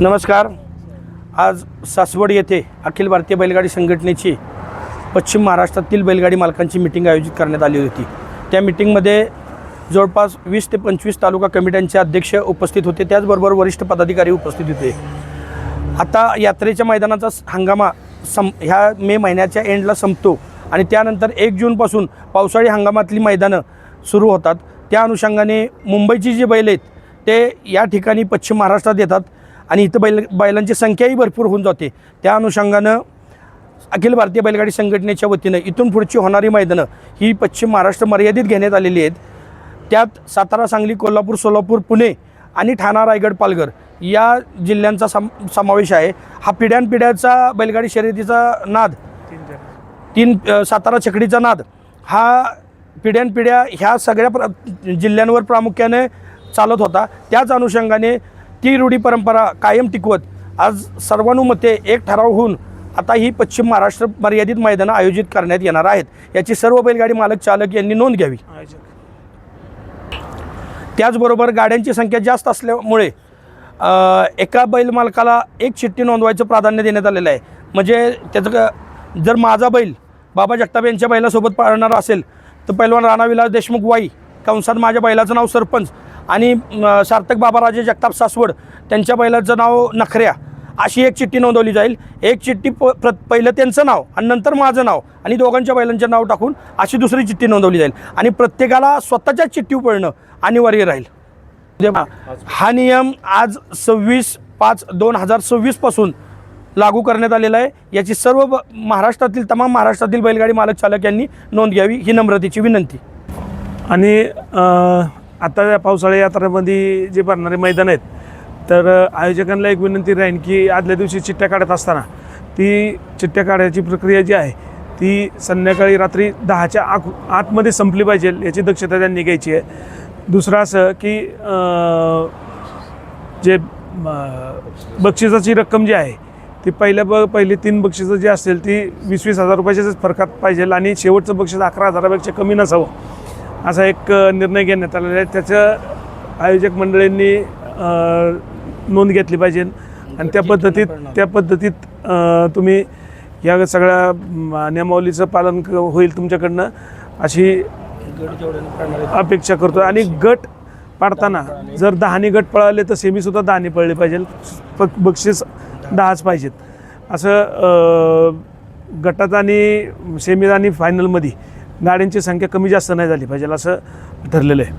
नमस्कार. आज सासवड येथे अखिल भारतीय बैलगाडी संघटनेची पश्चिम महाराष्ट्रातील बैलगाडी मालकांची मीटिंग आयोजित करण्यात आली होती. त्या मीटिंगमध्ये जवळपास 20 ते 25 तालुका कमिट्यांचे अध्यक्ष उपस्थित होते, त्याचबरोबर वरिष्ठ पदाधिकारी उपस्थित होते. आता यात्रेच्या मैदानाचा हंगामा ह्या मे महिन्याच्या एंडला संपतो आणि त्यानंतर 1 जूनपासून पावसाळी हंगामातली मैदानं सुरू होतात. त्या अनुषंगाने मुंबईची जी बैल आहेत ते या ठिकाणी पश्चिम महाराष्ट्रात येतात आणि इथं बैलांची संख्याही भरपूर होऊन जाते. त्या अनुषंगानं अखिल भारतीय बैलगाडी संघटनेच्या वतीनं इथून पुढची होणारी मैदानं ही पश्चिम महाराष्ट्र मर्यादित घेण्यात आलेली आहेत. त्यात सातारा, सांगली, कोल्हापूर, सोलापूर, पुणे आणि ठाणा, रायगड, पालघर या जिल्ह्यांचा समावेश आहे. हा पिढ्यानपिढ्याचा बैलगाडी शर्यतीचा नाद, सातारा छकडीचा नाद हा पिढ्यानपिढ्या ह्या सगळ्या जिल्ह्यांवर प्रामुख्याने चालत होता. त्याच अनुषंगाने ती रूढी परंपरा कायम टिकवत आज सर्वानुमते एक ठराव होऊन आता ही पश्चिम महाराष्ट्र मर्यादित मैदानं आयोजित करण्यात येणार आहेत. याची सर्व बैलगाडी मालक चालक यांनी नोंद घ्यावी. त्याचबरोबर गाड्यांची संख्या जास्त असल्यामुळे एका बैल मालकाला एक चिठ्ठी नोंदवायचं प्राधान्य देण्यात आलेलं आहे. म्हणजे त्याचं जर माझा बैल बाबा जगताप यांच्या बैलासोबत पाळणारा असेल तर पैलवान राणाविलास देशमुख वाई कंसात माझ्या बैलाचं नाव सरपंच आणि सार्थक बाबाराजे जगताप सासवड त्यांच्या बैलाचं नाव नखऱ्या अशी एक चिठ्ठी नोंदवली जाईल. एक चिठ्ठी पहिलं त्यांचं नाव आणि नंतर माझं नाव आणि दोघांच्या बैलांचं नाव टाकून अशी दुसरी चिठ्ठी नोंदवली जाईल आणि प्रत्येकाला स्वतःच्याच चिठ्ठी पळणं अनिवार्य राहील. हा नियम आज 26/5/2026 पासून लागू करण्यात आलेला आहे. याची सर्व तमाम महाराष्ट्रातील बैलगाडी मालक चालक यांनी नोंद घ्यावी ही नम्रतेची विनंती. आणि आता या पावसाळी यात्रेमध्ये जे भरणारे मैदान आहेत तर आयोजकांना एक विनंती राहील की आदल्या दिवशी चिठ्ठ्या काढत असताना ती चिठ्ठ्या काढायची प्रक्रिया जी आहे ती संध्याकाळी रात्री 10च्या आतमध्ये संपली पाहिजे याची दक्षता त्यांनी घ्यायची आहे. दुसरं असं की जे बक्षिसाची रक्कम जी आहे ती पहिली 3 बक्षिसं जी असतील ती 20-20 हजार रुपयाच्याच फरकात पाहिजे आणि शेवटचं बक्षीस 11 हजारापेक्षा कमी नसावं असा एक निर्णय घेण्यात आलेला आहे. त्याचं आयोजक मंडळींनी नोंद घेतली पाहिजे आणि त्या पद्धतीत तुम्ही या सगळ्या नियमावलीचं पालन होईल तुमच्याकडनं अशी अपेक्षा करतो. आणि गट पाडताना जर 10 गट पळाले तर सेमीसुद्धा 10 पळले पाहिजे, बक्षीस 10च पाहिजेत. असं गटात आणि सेमी आणि फायनलमध्ये गाड्यांची संख्या कमी जास्त नाही झाली पाहिजे असं ठरलेलं आहे.